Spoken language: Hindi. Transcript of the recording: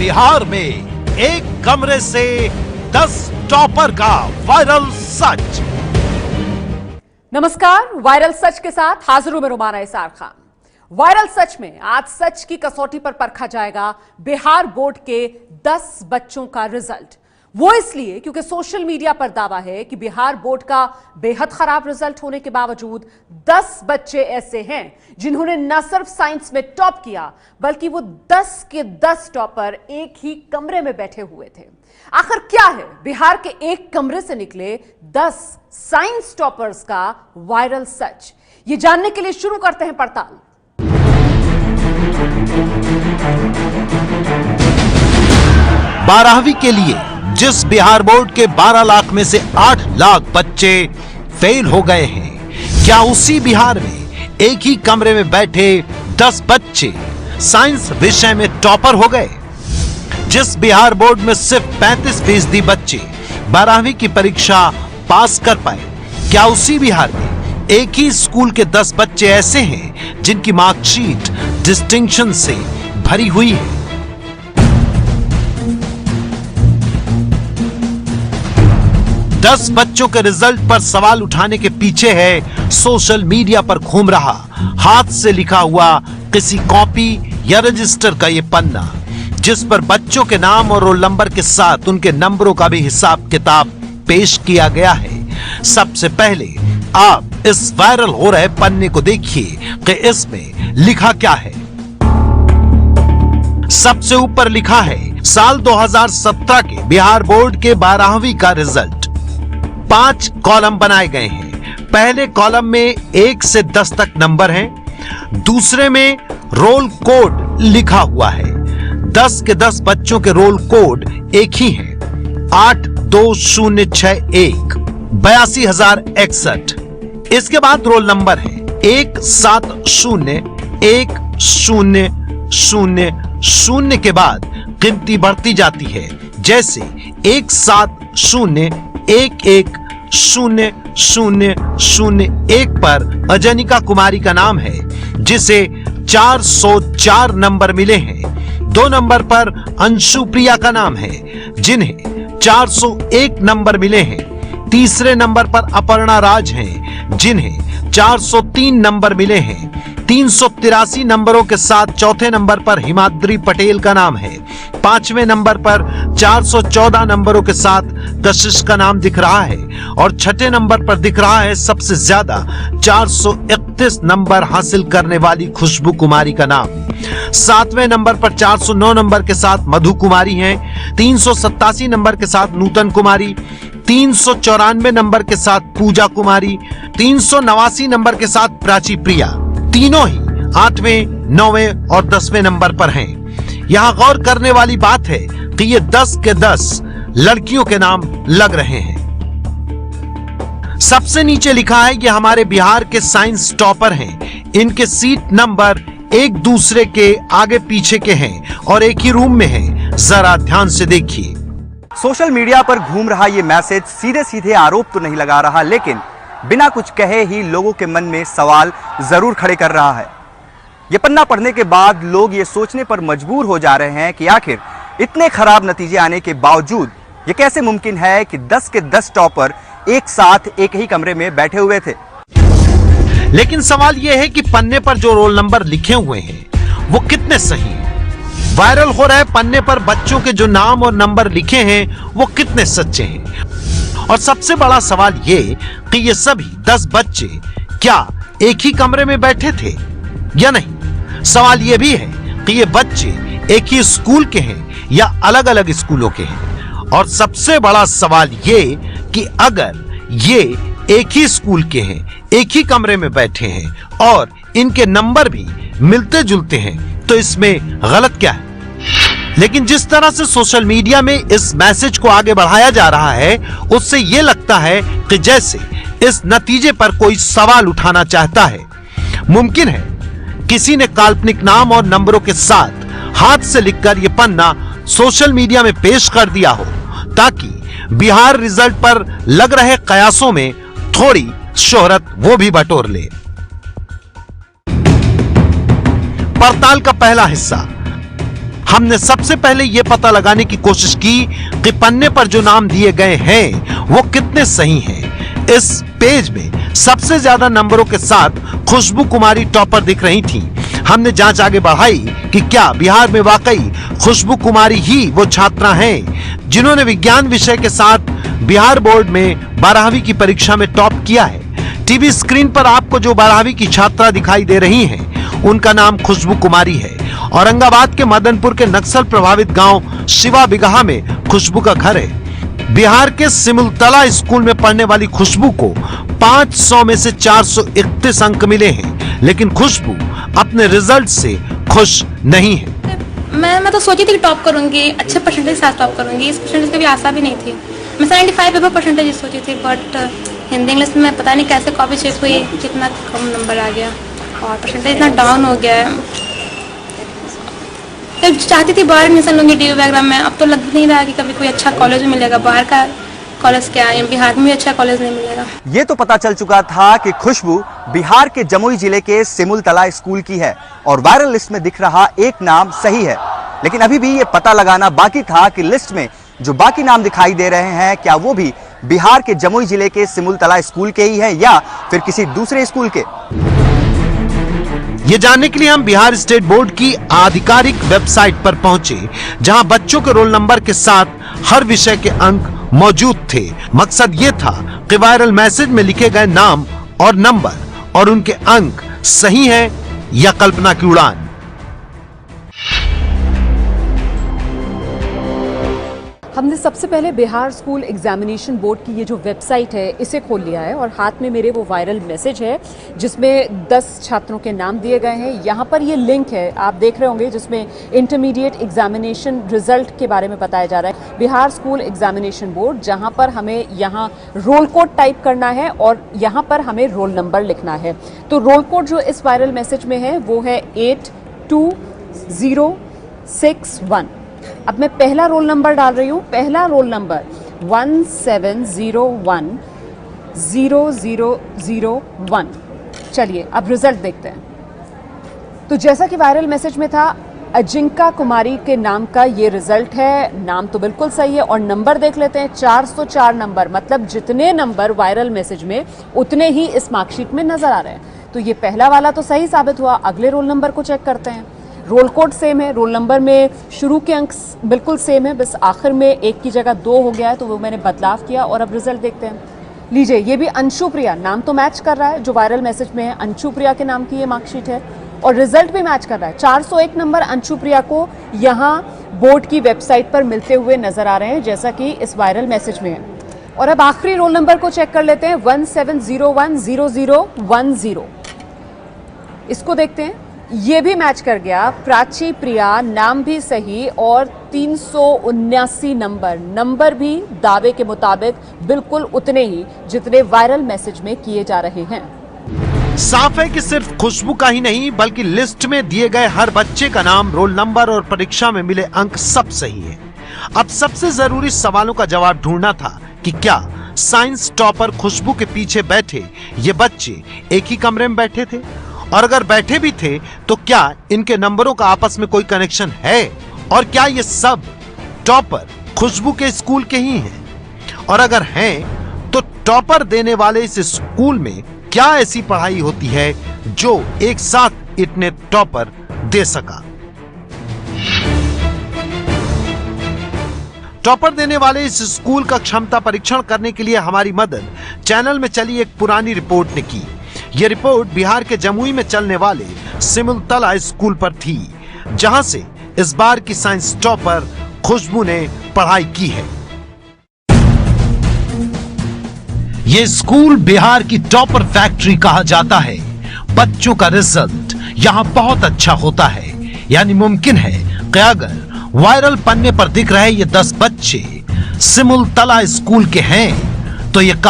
बिहार में एक कमरे से 10 टॉपर का वायरल सच। नमस्कार, वायरल सच के साथ हाजिर हूं मैं रुमाना इसार खान। वायरल सच में आज सच की कसौटी पर परखा जाएगा बिहार बोर्ड के 10 बच्चों का रिजल्ट। वो इसलिए क्योंकि सोशल मीडिया पर दावा है कि बिहार बोर्ड का बेहद खराब रिजल्ट होने के बावजूद 10 बच्चे ऐसे हैं जिन्होंने न सिर्फ साइंस में टॉप किया बल्कि वो 10 के 10 टॉपर एक ही कमरे में बैठे हुए थे। आखिर क्या है बिहार के एक कमरे से निकले 10 साइंस टॉपर्स का वायरल सच? ये जानने के लिए शुरू करते हैं पड़ताल। 12वीं के लिए जिस बिहार बोर्ड के 12 लाख में से 8 लाख बच्चे फेल हो गए हैं, क्या उसी बिहार में एक ही कमरे में बैठे 10 बच्चे साइंस विषय में टॉपर हो गए? जिस बिहार बोर्ड में सिर्फ 35% बच्चे 12वीं की परीक्षा पास कर पाए, क्या उसी बिहार में एक ही स्कूल के 10 बच्चे ऐसे हैं जिनकी मार्कशीट डिस्टिंक्शन से भरी हुई है? दस बच्चों के रिजल्ट पर सवाल उठाने के पीछे है सोशल मीडिया पर घूम रहा हाथ से लिखा हुआ किसी कॉपी या रजिस्टर का ये पन्ना, जिस पर बच्चों के नाम और रोल नंबर के साथ उनके नंबरों का भी हिसाब किताब पेश किया गया है। सबसे पहले आप इस वायरल हो रहे पन्ने को देखिए कि इसमें लिखा क्या है। सबसे ऊपर लिखा है साल 2017 के बिहार बोर्ड के 12वीं का रिजल्ट। 5 कॉलम बनाए गए हैं। पहले कॉलम में 1 से 10 तक नंबर हैं। दूसरे में रोल कोड लिखा हुआ है। 10 के 10 बच्चों के रोल कोड एक ही हैं, 82061 82,061। इसके बाद रोल नंबर है 1701000 के बाद गिनती बढ़ती जाती है, जैसे 170110001 पर अजनिका कुमारी का नाम है, जिसे 404 नंबर मिले हैं। 2 नंबर पर अंशु प्रिया का नाम है, जिन्हें 401 नंबर मिले हैं। तीसरे नंबर पर अपर्णा राज हैं, जिन्हें 403 नंबर मिले हैं। 383 नंबरों के साथ चौथे नंबर पर हिमाद्री पटेल का नाम है। 5वें नंबर पर 414 नंबरों के साथ कशिश का नाम दिख रहा है और 6ठे नंबर पर दिख रहा है सबसे ज्यादा 431 नंबर हासिल करने वाली खुशबू कुमारी का नाम। 7वें नंबर पर 409 नंबर के साथ मधु कुमारी हैं। 387 नंबर के साथ नूतन कुमारी, 394 नंबर के साथ पूजा कुमारी, 389 नंबर के साथ प्राची प्रिया। तीनों ही 8वें, 9वें और 10वें नंबर पर हैं। यहां गौर करने वाली बात है कि ये 10 के 10 लड़कियों के नाम लग रहे हैं। सबसे नीचे लिखा है कि हमारे बिहार के साइंस टॉपर हैं। इनके सीट नंबर एक दूसरे के आगे पीछे के हैं और एक ही रूम में हैं। जरा ध्यान से देखिए। सोशल मीडिया पर घूम रहा ये मैसेज सीधे सीधे आरोप तो नहीं लगा रहा, लेकिन बिना कुछ कहे ही लोगों के मन में सवाल जरूर खड़े कर रहा है। ये पन्ना पढ़ने के बाद लोग ये सोचने पर मजबूर हो जा रहे हैं कि आखिर इतने खराब नतीजे आने के बावजूद ये कैसे मुमकिन है कि 10 के 10 टॉपर एक साथ एक ही कमरे में बैठे हुए थे। लेकिन सवाल यह है कि पन्ने पर जो रोल नंबर लिखे हुए हैं वो कितने सही हैं? वायरल हो रहे पन्ने पर बच्चों के जो नाम और नंबर लिखे हैं वो कितने सच्चे हैं? और सबसे बड़ा सवाल ये कि ये सभी 10 बच्चे क्या एक ही कमरे में बैठे थे या नहीं? सवाल ये भी है कि ये बच्चे एक ही स्कूल के हैं या अलग अलग स्कूलों के हैं? और सबसे बड़ा सवाल ये कि अगर ये एक ही स्कूल के हैं, एक ही कमरे में बैठे हैं और इनके नंबर भी मिलते जुलते हैं, तो इसमें गलत क्या है? लेकिन जिस तरह से सोशल मीडिया में इस मैसेज को आगे बढ़ाया जा रहा है, उससे यह लगता है कि जैसे इस नतीजे पर कोई सवाल उठाना चाहता है। मुमकिन है किसी ने काल्पनिक नाम और नंबरों के साथ हाथ से लिखकर यह पन्ना सोशल मीडिया में पेश कर दिया हो, ताकि बिहार रिजल्ट पर लग रहे कयासों में थोड़ी शोहरत वो भी बटोर ले। पड़ताल का पहला हिस्सा। हमने सबसे पहले यह पता लगाने की कोशिश की कि पन्ने पर जो नाम दिए गए हैं वो कितने सही हैं। इस पेज में सबसे ज्यादा नंबरों के साथ खुशबू कुमारी टॉपर दिख रही थी। हमने जांच आगे बढ़ाई कि क्या बिहार में वाकई खुशबू कुमारी ही वो छात्रा हैं जिन्होंने विज्ञान विषय के साथ बिहार बोर्ड में 12वीं की परीक्षा में टॉप किया है। टीवी स्क्रीन पर आपको जो 12वीं की छात्रा दिखाई दे रही हैं, उनका नाम खुशबू कुमारी है। औरंगाबाद के मदनपुर के नक्सल प्रभावित गांव शिवा बिगहा में खुशबू का घर है। बिहार के सिमुलतला स्कूल में पढ़ने वाली खुशबू को 500 में से 431 अंक मिले हैं, लेकिन खुशबू अपने रिजल्ट से खुश नहीं है। मैं तो सोची थी कि टॉप करूंगी, अच्छे परसेंटेज के साथ टॉप करूंगी। इस परसेंटेज की भी आशा भी नहीं थी। मैं 75 एबव परसेंटेज सोची थी, बट हिंदी इंग्लिश में पता नहीं कैसे कॉपी चेक हुई, कितना कम नंबर आ गया और परसेंटेज इतना डाउन हो गया है। तो चाहती थी बाहर एडमिशन लूँगी DU वगैरह में। अब तो लग नहीं रहा कि कभी कोई अच्छा कॉलेज मिलेगा। बाहर का कॉलेज क्या है, बिहार में भी अच्छा कॉलेज नहीं मिलेगा। ये तो पता चल चुका था कि खुशबू बिहार के जमुई जिले के सिमुलतला स्कूल की है और वायरल लिस्ट में दिख रहा एक नाम सही है, लेकिन अभी भी ये पता लगाना बाकी था कि लिस्ट में जो बाकी नाम दिखाई दे रहे हैं क्या वो भी बिहार के जमुई जिले के सिमुलतला स्कूल के ही हैं या फिर किसी दूसरे स्कूल के। ये जानने के लिए हम बिहार स्टेट बोर्ड की आधिकारिक वेबसाइट पर पहुंचे, जहां बच्चों के रोल नंबर के साथ हर विषय के अंक मौजूद थे। मकसद ये था कि वायरल मैसेज में लिखे गए नाम और नंबर और उनके अंक सही हैं या कल्पना की उड़ान। हमने सबसे पहले बिहार स्कूल एग्जामिनेशन बोर्ड की ये जो वेबसाइट है इसे खोल लिया है और हाथ में मेरे वो वायरल मैसेज है जिसमें 10 छात्रों के नाम दिए गए हैं। यहाँ पर ये लिंक है, आप देख रहे होंगे, जिसमें इंटरमीडिएट एग्जामिनेशन रिजल्ट के बारे में बताया जा रहा है। बिहार स्कूल एग्जामिनेशन बोर्ड, जहाँ पर हमें यहाँ रोल कोड टाइप करना है और यहाँ पर हमें रोल नंबर लिखना है। तो रोल कोड जो इस वायरल मैसेज में है वो है 82061। अब मैं पहला रोल नंबर डाल रही हूँ। पहला रोल नंबर 17010001। चलिए अब रिजल्ट देखते हैं। तो जैसा कि वायरल मैसेज में था, अजिंका कुमारी के नाम का ये रिजल्ट है। नाम तो बिल्कुल सही है और नंबर देख लेते हैं, 404 नंबर। मतलब जितने नंबर वायरल मैसेज में उतने ही इस मार्कशीट में नजर आ रहे हैं। तो ये पहला वाला तो सही साबित हुआ। अगले रोल नंबर को चेक करते हैं। रोल कोड सेम है, रोल नंबर में शुरू के अंक बिल्कुल सेम है, बस आखिर में 1 की जगह 2 हो गया है, तो वो मैंने बदलाव किया और अब रिजल्ट देखते हैं। लीजिए, ये भी अंशु प्रिया, नाम तो मैच कर रहा है जो वायरल मैसेज में है। अंशु प्रिया के नाम की ये मार्कशीट है और रिजल्ट भी मैच कर रहा है। 401 नंबर अंशु प्रिया को यहाँ बोर्ड की वेबसाइट पर मिलते हुए नजर आ रहे हैं, जैसा कि इस वायरल मैसेज में है। और अब आखिरी रोल नंबर को चेक कर लेते हैं, 17010010। इसको देखते हैं, ये भी मैच कर गया। प्राची प्रिया, नाम भी सही और 379 नंबर भी दावे के मुताबिक बिल्कुल उतने ही जितने वायरल मैसेज में किए जा रहे हैं। साफ है कि सिर्फ खुशबू का ही नहीं बल्कि लिस्ट में दिए गए हर बच्चे का नाम, रोल नंबर और परीक्षा में मिले अंक सब सही है। अब सबसे जरूरी सवालों का जवाब ढूंढना था कि क्या साइंस टॉपर खुशबू के पीछे बैठे ये बच्चे एक ही कमरे में बैठे थे, और अगर बैठे भी थे तो क्या इनके नंबरों का आपस में कोई कनेक्शन है, और क्या ये सब टॉपर खुशबू के स्कूल के ही हैं, और अगर हैं तो टॉपर देने वाले इस स्कूल में क्या ऐसी पढ़ाई होती है जो एक साथ इतने टॉपर दे सका। टॉपर देने वाले इस स्कूल का क्षमता परीक्षण करने के लिए हमारी मदद चैनल में चली एक पुरानी रिपोर्ट ने की। यह रिपोर्ट बिहार के जमुई में चलने वाले सिमुलतला स्कूल पर थी, जहां से इस बार की साइंस टॉपर खुशबू ने पढ़ाई की है। यह स्कूल बिहार की टॉपर फैक्ट्री कहा जाता है। बच्चों का रिजल्ट यहां बहुत अच्छा होता है, यानी मुमकिन है कि अगर वायरल पन्ने पर दिख रहे ये 10 बच्चे सिमुलतला स्कूल के हैं तो ये